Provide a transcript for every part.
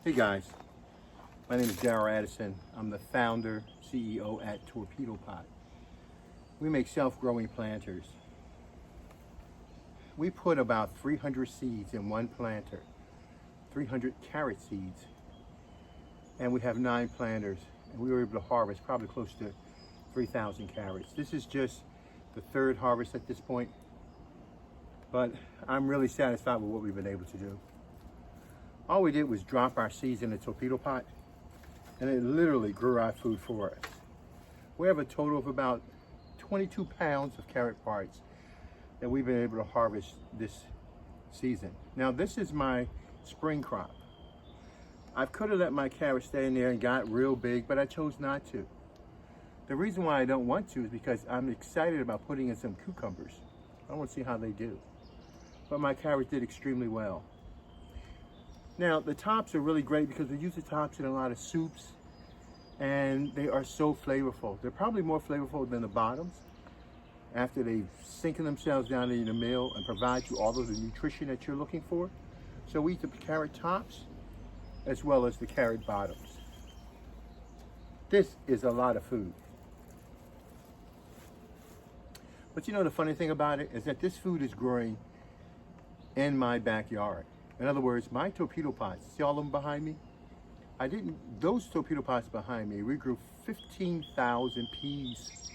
Hey guys, my name is Darryl Addison. I'm the founder, CEO at Torpedopot. We make self-growing planters. We put about 300 seeds in one planter, 300 carrot seeds, and we have 9 planters, and we were able to harvest probably close to 3,000 carrots. This is just the 3rd harvest at this point, but I'm really satisfied with what we've been able to do. All we did was drop our seeds in the torpedo pot, and it literally grew our food for us. We have a total of about 22 pounds of carrot parts that we've been able to harvest this season. Now, this is my spring crop. I could have let my carrots stay in there and got real big, but I chose not to. The reason why I don't want to is because I'm excited about putting in some cucumbers. I want to see how they do. But my carrots did extremely well. Now, the tops are really great because we use the tops in a lot of soups, and they are so flavorful. They're probably more flavorful than the bottoms after they've sinking themselves down in the meal and provide you all of the nutrition that you're looking for. So we eat the carrot tops as well as the carrot bottoms. This is a lot of food. But you know, the funny thing about it is that this food is growing in my backyard. In other words, my torpedo pots, see all of them behind me? Those torpedo pots behind me, we grew 15,000 peas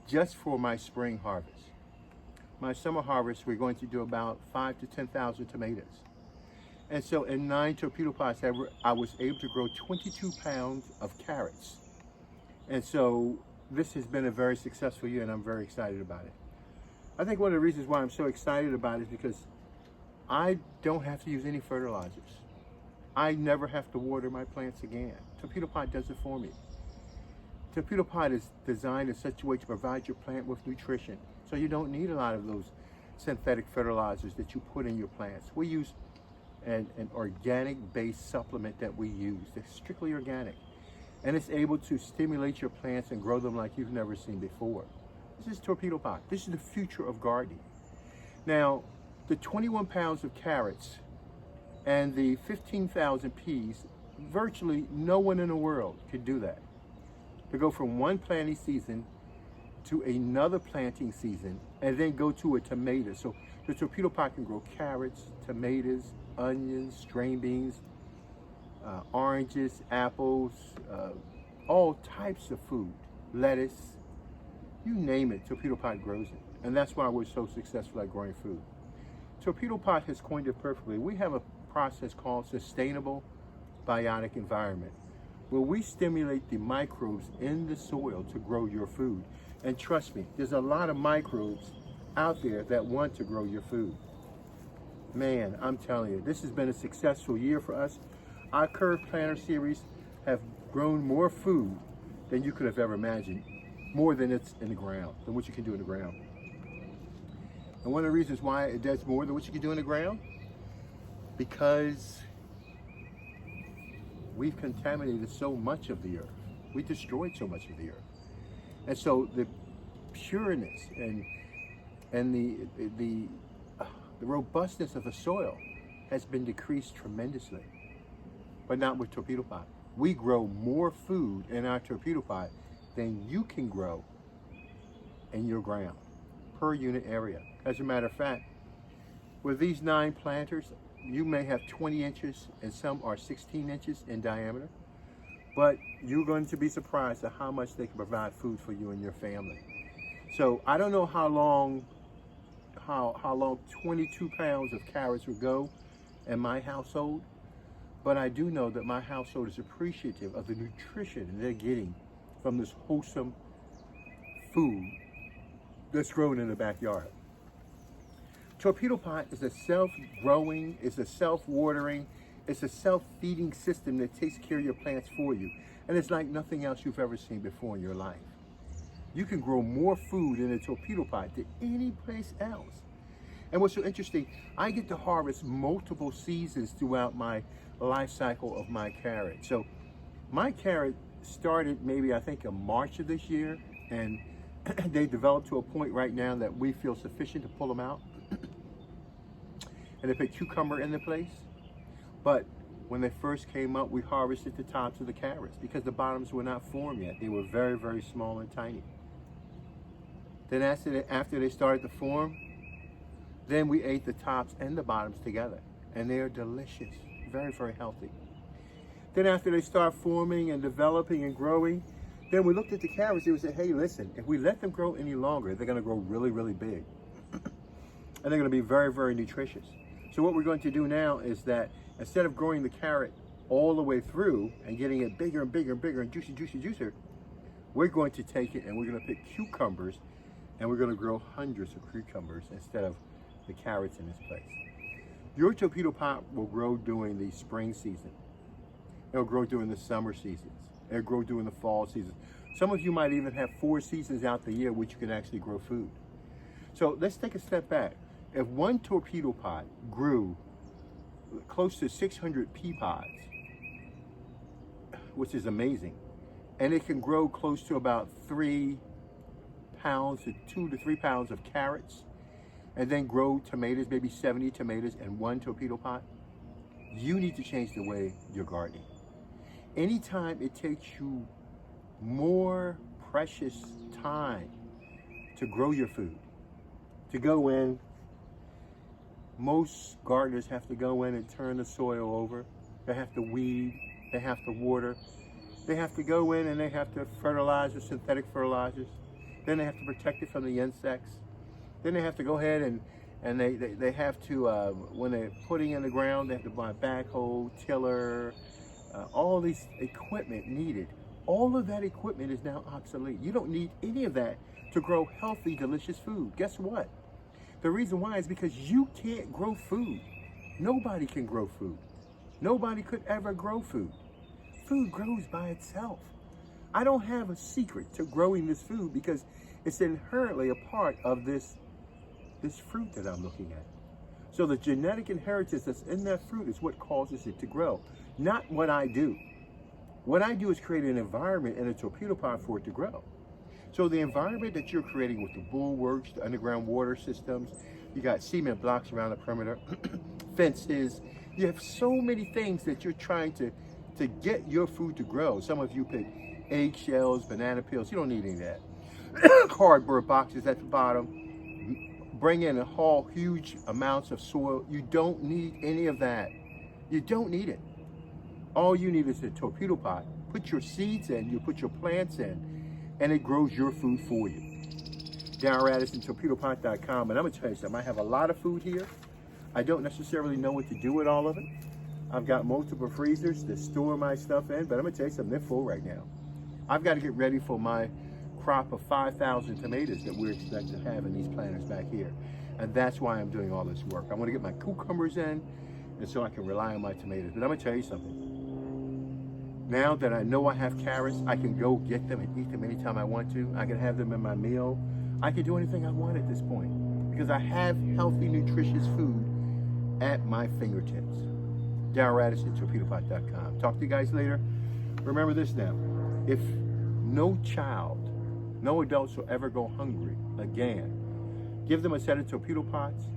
just for my spring harvest. My summer harvest, we're going to do about 5,000 to 10,000 tomatoes. And so in 9 torpedo pots, I was able to grow 22 pounds of carrots. And so this has been a very successful year, and I'm very excited about it. I think one of the reasons why I'm so excited about it is because I don't have to use any fertilizers. I never have to water my plants again. Torpedo Pot does it for me. Torpedo Pot is designed in such a way to provide your plant with nutrition, so you don't need a lot of those synthetic fertilizers that you put in your plants. We use an organic-based supplement that we use. It's strictly organic, and it's able to stimulate your plants and grow them like you've never seen before. This is Torpedo Pot. This is the future of gardening. Now, the 21 pounds of carrots and the 15,000 peas, virtually no one in the world could do that. To go from one planting season to another planting season and then go to a tomato. So the torpedo pot can grow carrots, tomatoes, onions, string beans, oranges, apples, all types of food, lettuce, you name it, torpedo pot grows it. And that's why we're so successful at growing food. Torpedo Pot has coined it perfectly. We have a process called sustainable biotic environment, where we stimulate the microbes in the soil to grow your food. And trust me, there's a lot of microbes out there that want to grow your food. Man, I'm telling you, this has been a successful year for us. Our curved planter series have grown more food than you could have ever imagined, more than it's in the ground, than what you can do in the ground. And one of the reasons why it does more than what you can do in the ground, because we've contaminated so much of the earth. We destroyed so much of the earth. And so the pureness and the robustness of the soil has been decreased tremendously, but not with Torpedo Pot. We grow more food in our Torpedo Pot than you can grow in your ground per unit area. As a matter of fact, with these 9 planters, you may have 20 inches and some are 16 inches in diameter, but you're going to be surprised at how much they can provide food for you and your family. So I don't know how long 22 pounds of carrots will go in my household, but I do know that my household is appreciative of the nutrition they're getting from this wholesome food that's grown in the backyard. Torpedo Pot is a self-growing, it's a self-watering, it's a self-feeding system that takes care of your plants for you. And it's like nothing else you've ever seen before in your life. You can grow more food in a torpedo pot than any place else. And what's so interesting, I get to harvest multiple seasons throughout my life cycle of my carrot. So my carrot started maybe I think in March of this year, and they developed to a point right now that we feel sufficient to pull them out and to put cucumber in the place. But when they first came up, we harvested the tops of the carrots because the bottoms were not formed yet. They were very, very small and tiny. Then after they started to form, then we ate the tops and the bottoms together. And they are delicious, very, very healthy. Then after they start forming and developing and growing, then we looked at the carrots and we said, hey, listen, if we let them grow any longer, they're gonna grow really, really big. And they're gonna be very, very nutritious. So what we're going to do now is that instead of growing the carrot all the way through and getting it bigger and bigger and bigger and juicy, juicy, juicier, we're going to take it and we're gonna pick cucumbers and we're gonna grow hundreds of cucumbers instead of the carrots in this place. Your torpedo pot will grow during the spring season. It'll grow during the summer seasons. It'll grow during the fall seasons. Some of you might even have 4 seasons out the year which you can actually grow food. So let's take a step back. If one torpedo pot grew close to 600 pea pods, which is amazing, and it can grow close to about 3 pounds to 2 to 3 pounds of carrots, and then grow tomatoes, maybe 70 tomatoes in one torpedo pot, you need to change the way you're gardening. Anytime it takes you more precious time to grow your food, to go in, most gardeners have to go in and turn the soil over. They have to weed, they have to water. They have to go in and they have to fertilize with synthetic fertilizers. Then they have to protect it from the insects. Then they have to go ahead and they have to, when they're putting in the ground, they have to buy a backhoe, tiller, all these equipment needed. All of that equipment is now obsolete. You don't need any of that to grow healthy, delicious food. Guess what? The reason why is because you can't grow food. Nobody can grow food. Nobody could ever grow food. Food grows by itself. I don't have a secret to growing this food because it's inherently a part of this fruit that I'm looking at. So the genetic inheritance that's in that fruit is what causes it to grow, not what I do. What I do is create an environment in a torpedo pot for it to grow. So the environment that you're creating with the bulwarks, the underground water systems, you got cement blocks around the perimeter, fences, you have so many things that you're trying to get your food to grow. Some of you pick eggshells, banana peels, you don't need any of that. Cardboard boxes at the bottom. Bring in and haul huge amounts of soil. You don't need any of that. You don't need it. All you need is a torpedo pot. Put your seeds in, you put your plants in, and it grows your food for you. Darren Addison, torpedopot.com. And I'm gonna tell you something, I have a lot of food here. I don't necessarily know what to do with all of it. I've got multiple freezers to store my stuff in, but I'm gonna tell you something, they're full right now. I've got to get ready for my crop of 5,000 tomatoes that we're expected to have in these planters back here. And that's why I'm doing all this work. I want to get my cucumbers in, and so I can rely on my tomatoes. But I'm gonna tell you something. Now that I know I have carrots, I can go get them and eat them anytime I want to. I can have them in my meal. I can do anything I want at this point because I have healthy, nutritious food at my fingertips. Darren Addison, torpedopot.com. Talk to you guys later. Remember this now. If no child, no adults will ever go hungry again, give them a set of torpedo pots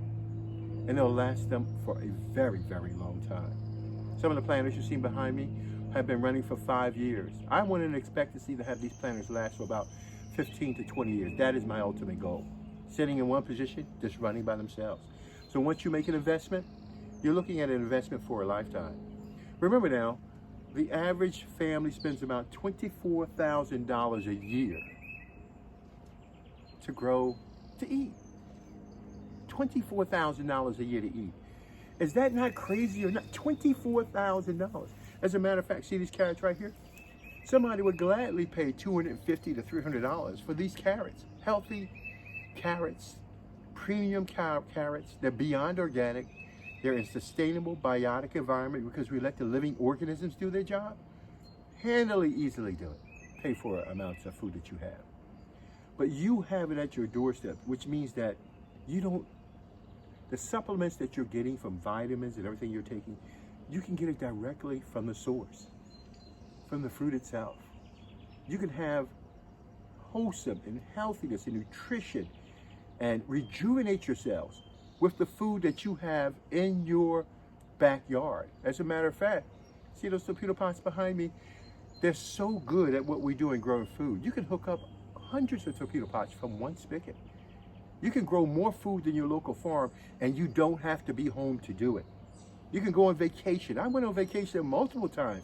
and they'll last them for a very, very long time. Some of the planters you've seen behind me have been running for 5 years. I wouldn't expect to see to have these planters last for about 15 to 20 years. That is my ultimate goal. Sitting in one position, just running by themselves. So once you make an investment, you're looking at an investment for a lifetime. Remember now, the average family spends about $24,000 a year to eat. $24,000 a year to eat. Is that not crazy or not? $24,000. As a matter of fact, see these carrots right here? Somebody would gladly pay $250 to $300 for these carrots. Healthy carrots, premium carrots. They're beyond organic. They're in a sustainable, biotic environment because we let the living organisms do their job. Handily, easily do it. Pay for amounts of food that you have. But you have it at your doorstep, which means that the supplements that you're getting from vitamins and everything you're taking, you can get it directly from the source, from the fruit itself. You can have wholesome and healthiness and nutrition and rejuvenate yourselves with the food that you have in your backyard. As a matter of fact, See those torpedo pots behind me? They're so good at what we do in growing food. You can hook up hundreds of torpedo pots from one spigot. You can grow more food than your local farm, and you don't have to be home to do it. You can go on vacation. I went on vacation multiple times.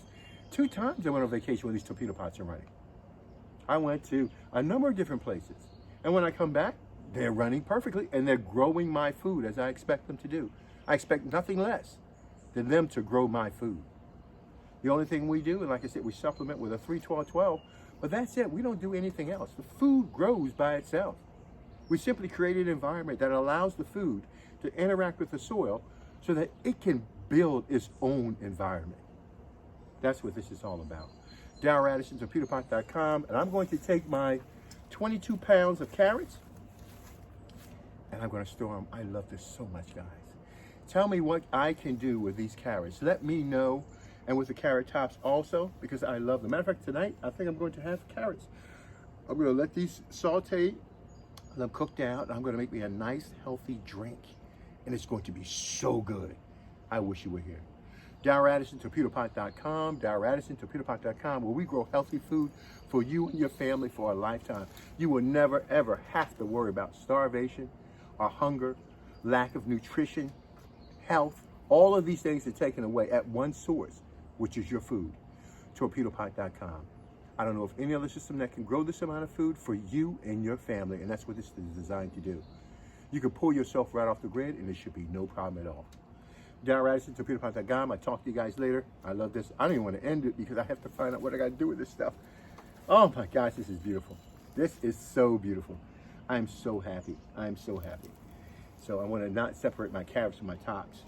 2 times I went on vacation when these torpedo pots are running. I went to a number of different places. And when I come back, they're running perfectly, and they're growing my food as I expect them to do. I expect nothing less than them to grow my food. The only thing we do, and like I said, we supplement with a 3-12-12, but that's it. We don't do anything else. The food grows by itself. We simply create an environment that allows the food to interact with the soil so that it can build its own environment. That's what this is all about. Darryl Addison, Torpedopot.com, and I'm going to take my 22 pounds of carrots and I'm going to store them. I love this so much, guys. Tell me what I can do with these carrots. Let me know. And with the carrot tops also, because I love them. Matter of fact, tonight, I think I'm going to have carrots. I'm going to let these saute, let them cook down, and I'm going to make me a nice, healthy drink. And it's going to be so good. I wish you were here. Darryl Addison, Torpedopot.com, Darryl Addison, Torpedopot.com, where we grow healthy food for you and your family for a lifetime. You will never, ever have to worry about starvation or hunger, lack of nutrition, health. All of these things are taken away at one source, which is your food, Torpedopot.com. I don't know of any other system that can grow this amount of food for you and your family, and that's what this is designed to do. You can pull yourself right off the grid, and it should be no problem at all. Darryl Addison, Torpedopot.com. I'll talk to you guys later. I love this. I don't even want to end it because I have to find out what I got to do with this stuff. Oh my gosh, this is beautiful. This is so beautiful. I'm so happy. I'm so happy. So I want to not separate my carrots from my tops,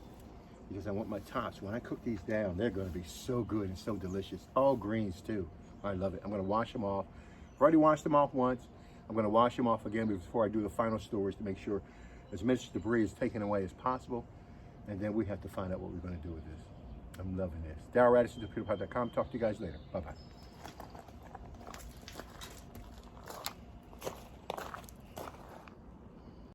because I want my tops, when I cook these down, they're going to be so good and so delicious. All greens too. I love it. I'm going to wash them off. I've already washed them off once. I'm going to wash them off again before I do the final storage to make sure as much debris is taken away as possible. And then we have to find out what we're going to do with this. I'm loving this. Darryl Addison, Torpedopot.com. Talk to you guys later. Bye-bye.